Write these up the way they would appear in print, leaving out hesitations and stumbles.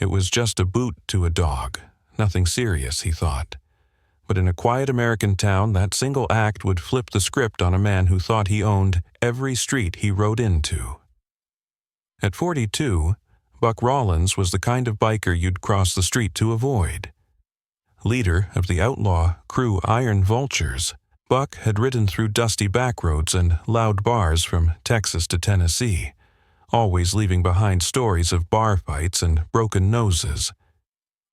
It was just a boot to a dog. Nothing serious, he thought. But in a quiet American town, that single act would flip the script on a man who thought he owned every street he rode into. At 42, Buck Rawlins was the kind of biker you'd cross the street to avoid. Leader of the outlaw crew Iron Vultures, Buck had ridden through dusty backroads and loud bars from Texas to Tennessee, always leaving behind stories of bar fights and broken noses.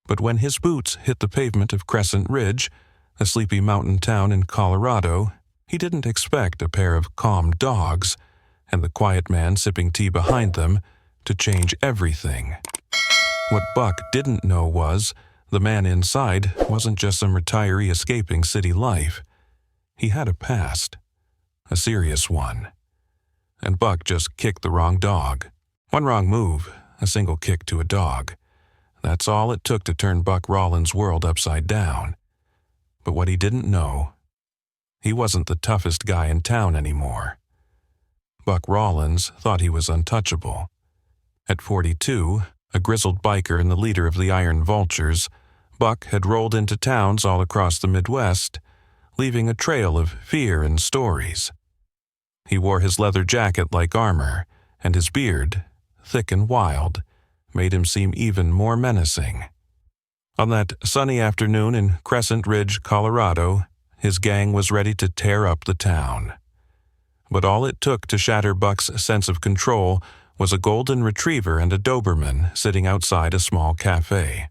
But when his boots hit the pavement of Crescent Ridge, a sleepy mountain town in Colorado, he didn't expect a pair of calm dogs and the quiet man sipping tea behind them to change everything. What Buck didn't know was the man inside wasn't just some retiree escaping city life. He had a past, a serious one. And Buck just kicked the wrong dog. One wrong move, a single kick to a dog. That's all it took to turn Buck Rawlins' world upside down. But what he didn't know, he wasn't the toughest guy in town anymore. Buck Rawlins thought he was untouchable. At 42, a grizzled biker and the leader of the Iron Vultures, Buck had rolled into towns all across the Midwest, leaving a trail of fear and stories. He wore his leather jacket like armor, and his beard, thick and wild, made him seem even more menacing. On that sunny afternoon in Crescent Ridge, Colorado, his gang was ready to tear up the town. But all it took to shatter Buck's sense of control was a golden retriever and a Doberman sitting outside a small cafe.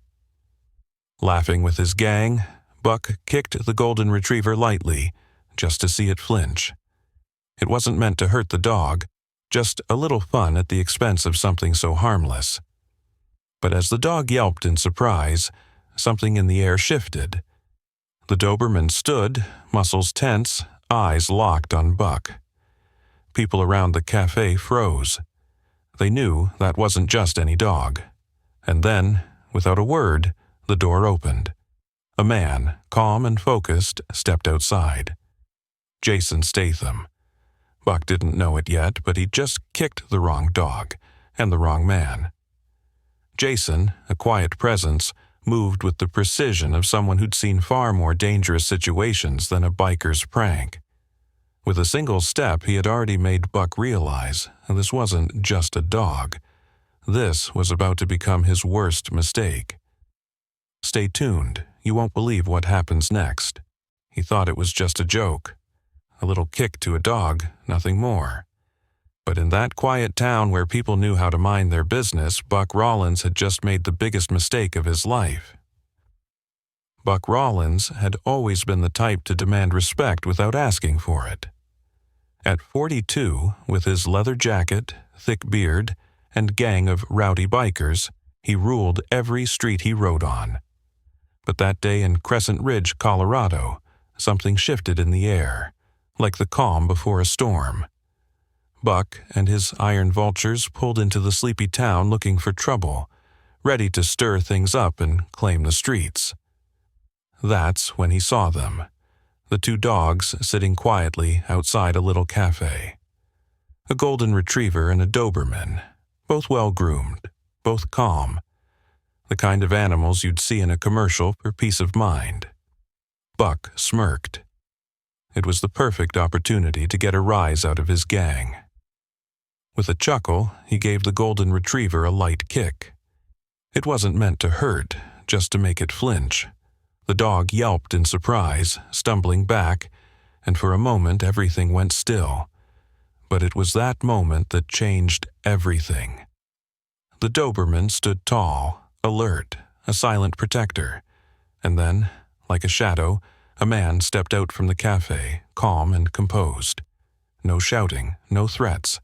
Laughing with his gang, Buck kicked the golden retriever lightly, just to see it flinch. It wasn't meant to hurt the dog, just a little fun at the expense of something so harmless. But as the dog yelped in surprise, something in the air shifted. The Doberman stood, muscles tense, eyes locked on Buck. People around the cafe froze. They knew that wasn't just any dog. And then, without a word, the door opened. A man, calm and focused, stepped outside. Jason Statham. Buck didn't know it yet, but he'd just kicked the wrong dog, and the wrong man. Jason, a quiet presence, moved with the precision of someone who'd seen far more dangerous situations than a biker's prank. With a single step, he had already made Buck realize this wasn't just a dog. This was about to become his worst mistake. Stay tuned. You won't believe what happens next. He thought it was just a joke. A little kick to a dog, nothing more. But in that quiet town where people knew how to mind their business, Buck Rawlins had just made the biggest mistake of his life. Buck Rawlins had always been the type to demand respect without asking for it. At 42, with his leather jacket, thick beard, and gang of rowdy bikers, he ruled every street he rode on. But that day in Crescent Ridge, Colorado, something shifted in the air, like the calm before a storm. Buck and his Iron Vultures pulled into the sleepy town looking for trouble, ready to stir things up and claim the streets. That's when he saw them, the two dogs sitting quietly outside a little cafe. A golden retriever and a Doberman, both well-groomed, both calm, the kind of animals you'd see in a commercial for peace of mind. Buck smirked. It was the perfect opportunity to get a rise out of his gang. With a chuckle, he gave the golden retriever a light kick. It wasn't meant to hurt, just to make it flinch. The dog yelped in surprise, stumbling back, and for a moment everything went still. But it was that moment that changed everything. The Doberman stood tall, alert, a silent protector. And then, like a shadow, a man stepped out from the cafe, calm and composed. No shouting, no threats.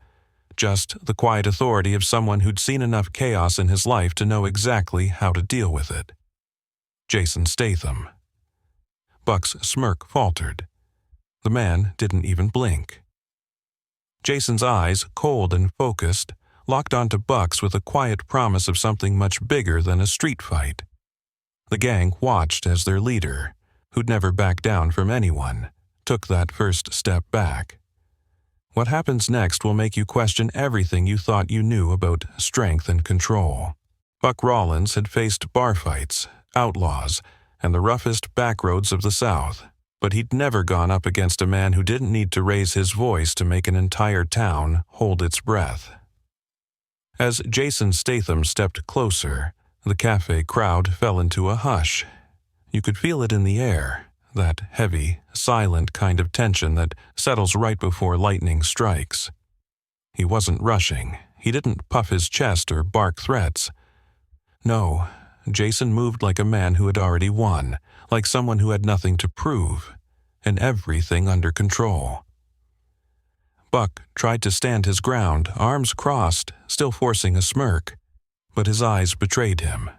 Just the quiet authority of someone who'd seen enough chaos in his life to know exactly how to deal with it. Jason Statham. Buck's smirk faltered. The man didn't even blink. Jason's eyes, cold and focused, locked onto Buck's with a quiet promise of something much bigger than a street fight. The gang watched as their leader, who'd never backed down from anyone, took that first step back. What happens next will make you question everything you thought you knew about strength and control. Buck Rawlins had faced bar fights, outlaws, and the roughest backroads of the South, but he'd never gone up against a man who didn't need to raise his voice to make an entire town hold its breath. As Jason Statham stepped closer, the cafe crowd fell into a hush. You could feel it in the air, that heavy, silent kind of tension that settles right before lightning strikes. He wasn't rushing. He didn't puff his chest or bark threats. No, Jason moved like a man who had already won, like someone who had nothing to prove, and everything under control. Buck tried to stand his ground, arms crossed, still forcing a smirk, but his eyes betrayed him.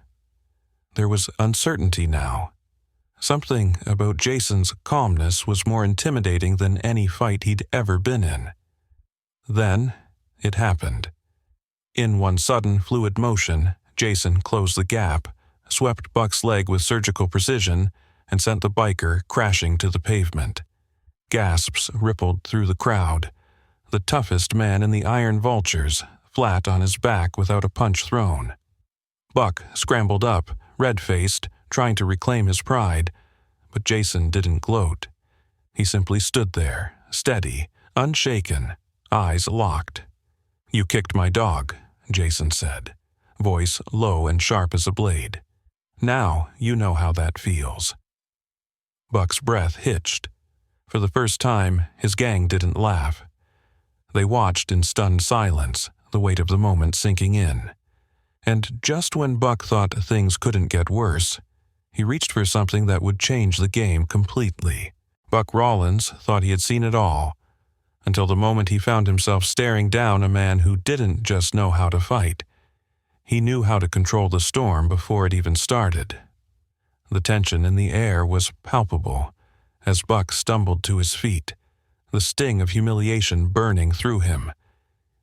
There was uncertainty now. Something about Jason's calmness was more intimidating than any fight he'd ever been in. Then, it happened. In one sudden, fluid motion, Jason closed the gap, swept Buck's leg with surgical precision, and sent the biker crashing to the pavement. Gasps rippled through the crowd. The toughest man in the Iron Vultures, flat on his back without a punch thrown. Buck scrambled up, red-faced, trying to reclaim his pride, but Jason didn't gloat. He simply stood there, steady, unshaken, eyes locked. "You kicked my dog," Jason said, voice low and sharp as a blade. "Now you know how that feels." Buck's breath hitched. For the first time, his gang didn't laugh. They watched in stunned silence, the weight of the moment sinking in. And just when Buck thought things couldn't get worse, he reached for something that would change the game completely. Buck Rawlins thought he had seen it all, until the moment he found himself staring down a man who didn't just know how to fight. He knew how to control the storm before it even started. The tension in the air was palpable as Buck stumbled to his feet, the sting of humiliation burning through him.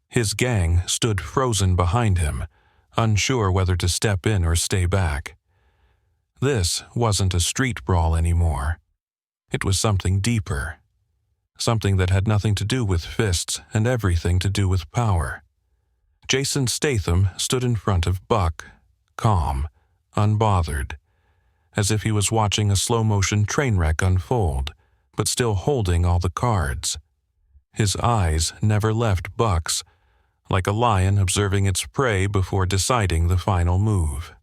His gang stood frozen behind him, unsure whether to step in or stay back. This wasn't a street brawl anymore. It was something deeper. Something that had nothing to do with fists and everything to do with power. Jason Statham stood in front of Buck, calm, unbothered, as if he was watching a slow-motion train wreck unfold, but still holding all the cards. His eyes never left Buck's, like a lion observing its prey before deciding the final move.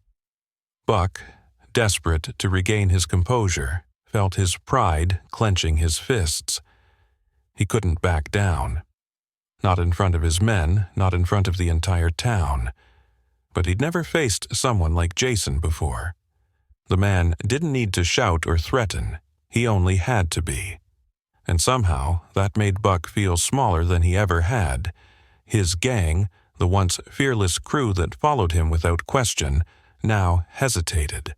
Buck, desperate to regain his composure, felt his pride clenching his fists. He couldn't back down. Not in front of his men, not in front of the entire town. But he'd never faced someone like Jason before. The man didn't need to shout or threaten. He only had to be. And somehow, that made Buck feel smaller than he ever had. His gang, the once fearless crew that followed him without question, now hesitated,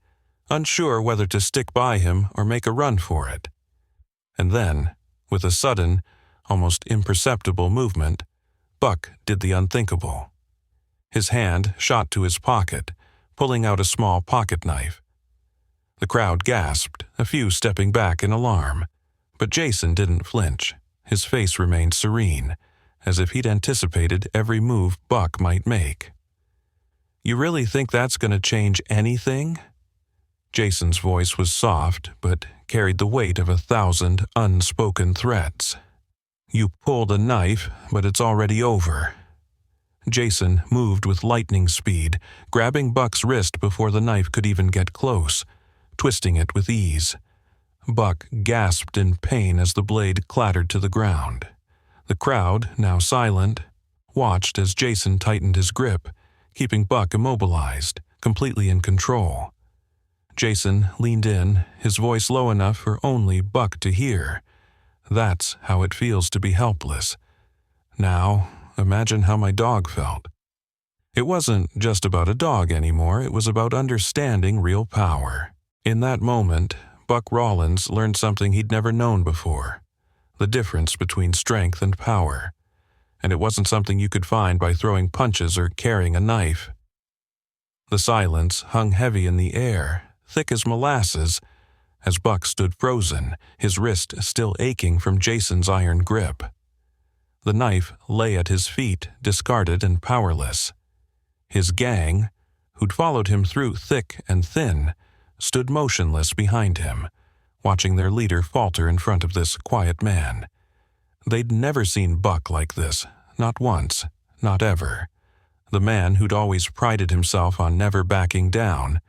unsure whether to stick by him or make a run for it. And then, with a sudden, almost imperceptible movement, Buck did the unthinkable. His hand shot to his pocket, pulling out a small pocket knife. The crowd gasped, a few stepping back in alarm, but Jason didn't flinch. His face remained serene, as if he'd anticipated every move Buck might make. "You really think that's going to change anything?" Jason's voice was soft, but carried the weight of 1,000 unspoken threats. "You pulled a knife, but it's already over." Jason moved with lightning speed, grabbing Buck's wrist before the knife could even get close, twisting it with ease. Buck gasped in pain as the blade clattered to the ground. The crowd, now silent, watched as Jason tightened his grip, keeping Buck immobilized, completely in control. Jason leaned in, his voice low enough for only Buck to hear. "That's how it feels to be helpless. Now, imagine how my dog felt." It wasn't just about a dog anymore, it was about understanding real power. In that moment, Buck Rawlins learned something he'd never known before, the difference between strength and power. And it wasn't something you could find by throwing punches or carrying a knife. The silence hung heavy in the air, thick as molasses, as Buck stood frozen, his wrist still aching from Jason's iron grip. The knife lay at his feet, discarded and powerless. His gang, who'd followed him through thick and thin, stood motionless behind him, watching their leader falter in front of this quiet man. They'd never seen Buck like this, not once, not ever. The man who'd always prided himself on never backing down,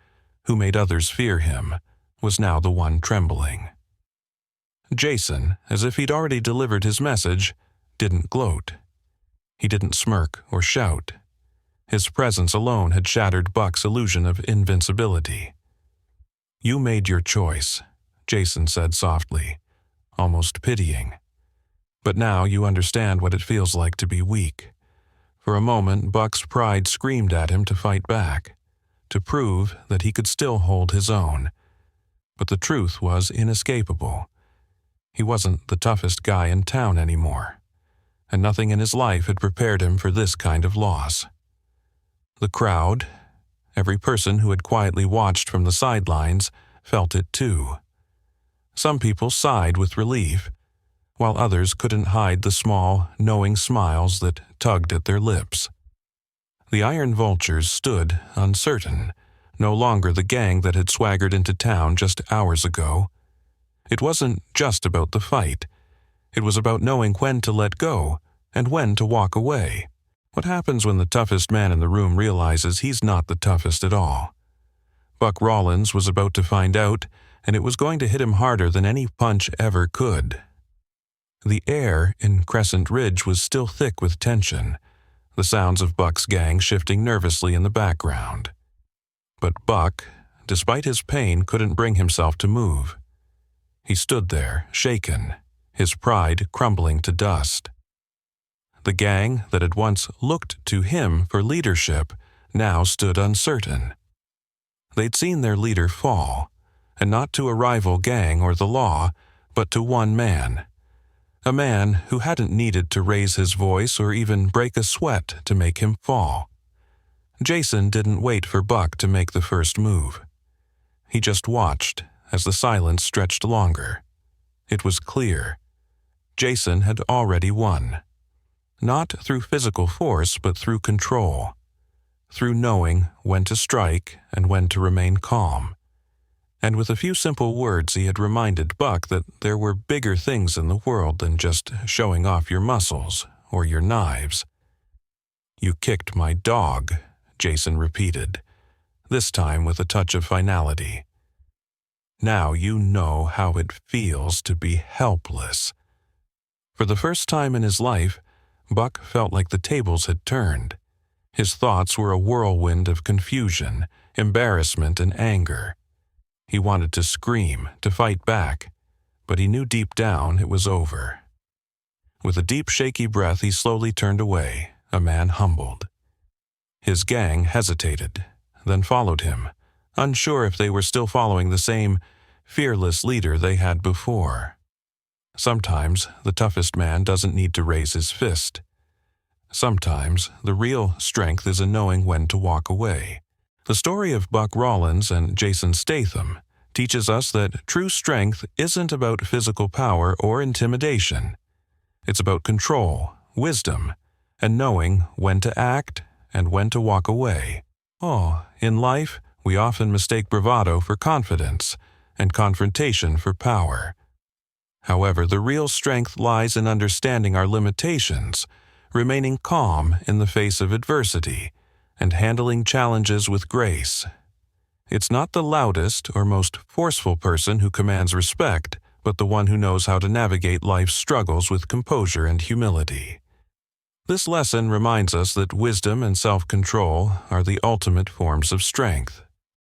who made others fear him, was now the one trembling. Jason, as if he'd already delivered his message, didn't gloat. He didn't smirk or shout. His presence alone had shattered Buck's illusion of invincibility. "You made your choice," Jason said softly, almost pitying. "But now you understand what it feels like to be weak." For a moment, Buck's pride screamed at him to fight back, to prove that he could still hold his own. But the truth was inescapable. He wasn't the toughest guy in town anymore, and nothing in his life had prepared him for this kind of loss. The crowd, every person who had quietly watched from the sidelines, felt it too. Some people sighed with relief, while others couldn't hide the small, knowing smiles that tugged at their lips. The Iron Vultures stood uncertain, no longer the gang that had swaggered into town just hours ago. It wasn't just about the fight. It was about knowing when to let go and when to walk away. What happens when the toughest man in the room realizes he's not the toughest at all? Buck Rollins was about to find out, and it was going to hit him harder than any punch ever could. The air in Crescent Ridge was still thick with tension, the sounds of Buck's gang shifting nervously in the background. But Buck, despite his pain, couldn't bring himself to move. He stood there, shaken, his pride crumbling to dust. The gang that had once looked to him for leadership now stood uncertain. They'd seen their leader fall, and not to a rival gang or the law, but to one man. A man who hadn't needed to raise his voice or even break a sweat to make him fall. Jason didn't wait for Buck to make the first move. He just watched as the silence stretched longer. It was clear. Jason had already won. Not through physical force, but through control. Through knowing when to strike and when to remain calm. And with a few simple words he had reminded Buck that there were bigger things in the world than just showing off your muscles or your knives. "You kicked my dog," Jason repeated, this time with a touch of finality. "Now you know how it feels to be helpless." For the first time in his life, Buck felt like the tables had turned. His thoughts were a whirlwind of confusion, embarrassment, and anger. He wanted to scream, to fight back, but he knew deep down it was over. With a deep, shaky breath, he slowly turned away, a man humbled. His gang hesitated, then followed him, unsure if they were still following the same fearless leader they had before. Sometimes the toughest man doesn't need to raise his fist. Sometimes the real strength is in knowing when to walk away. The story of Buck Rollins and Jason Statham teaches us that true strength isn't about physical power or intimidation. It's about control, wisdom, and knowing when to act and when to walk away. In life, we often mistake bravado for confidence and confrontation for power. However, the real strength lies in understanding our limitations, remaining calm in the face of adversity, and handling challenges with grace. It's not the loudest or most forceful person who commands respect, but the one who knows how to navigate life's struggles with composure and humility. This lesson reminds us that wisdom and self-control are the ultimate forms of strength.